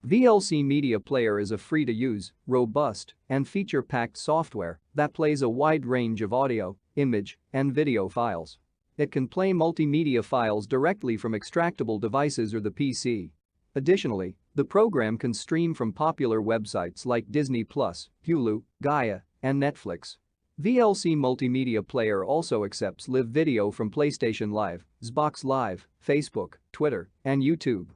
VLC Media Player is a free-to-use, robust, and feature-packed software that plays a wide range of audio, image, and video files. It can play multimedia files directly from extractable devices or the PC. Additionally, the program can stream from popular websites like Disney+, Hulu, Gaia, and Netflix. VLC Multimedia Player also accepts live video from PlayStation Live, Xbox Live, Facebook, Twitter, and YouTube.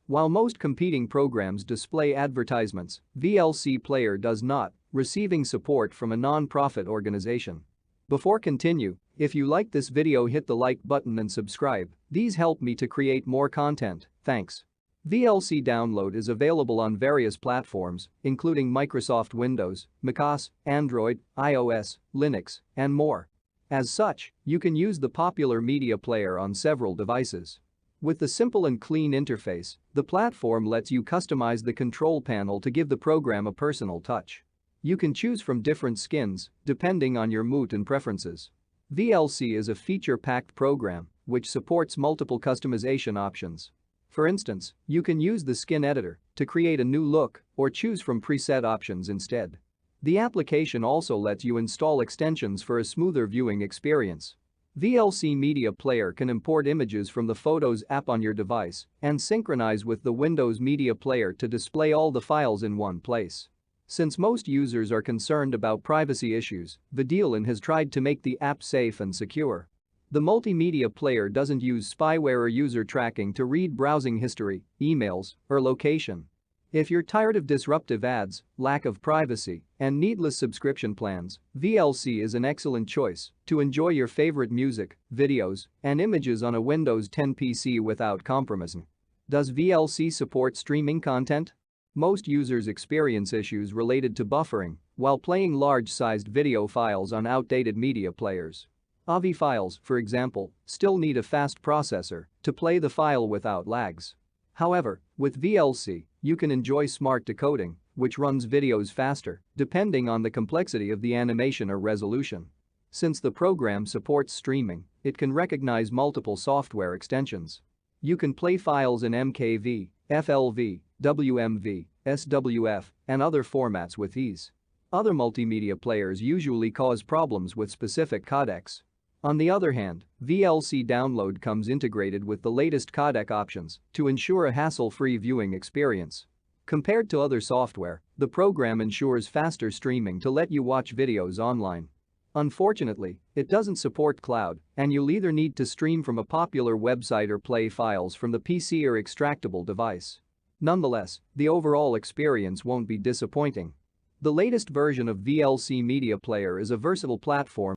While most competing programs display advertisements, VLC Player does not, receiving support from a non-profit organization. Before continue, if you like this video, hit the like button and subscribe. These help me to create more content, thanks. VLC download is available on various platforms, including Microsoft Windows, macOS, Android, iOS, Linux, and more. As such, you can use the popular media player on several devices. With the simple and clean interface, the platform lets you customize the control panel to give the program a personal touch. You can choose from different skins, depending on your mood and preferences. VLC is a feature-packed program which supports multiple customization options. For instance, you can use the skin editor to create a new look or choose from preset options instead. The application also lets you install extensions for a smoother viewing experience. VLC Media Player can import images from the Photos app on your device and synchronize with the Windows Media Player to display all the files in one place. Since most users are concerned about privacy issues, VLC has tried to make the app safe and secure. The multimedia player doesn't use spyware or user tracking to read browsing history, emails, or location. If you're tired of disruptive ads, lack of privacy, and needless subscription plans, VLC is an excellent choice to enjoy your favorite music, videos, and images on a Windows 10 PC without compromising. Does VLC support streaming content? Most users experience issues related to buffering while playing large-sized video files on outdated media players. AVI files, for example, still need a fast processor to play the file without lags. However, with VLC, you can enjoy smart decoding, which runs videos faster, depending on the complexity of the animation or resolution. Since the program supports streaming, it can recognize multiple software extensions. You can play files in MKV, FLV, WMV, SWF, and other formats with ease. Other multimedia players usually cause problems with specific codecs. On the other hand, VLC download comes integrated with the latest codec options to ensure a hassle-free viewing experience. Compared to other software, the program ensures faster streaming to let you watch videos online. Unfortunately, it doesn't support cloud, and you'll either need to stream from a popular website or play files from the PC or extractable device. Nonetheless, the overall experience won't be disappointing. The latest version of VLC Media Player is a versatile platform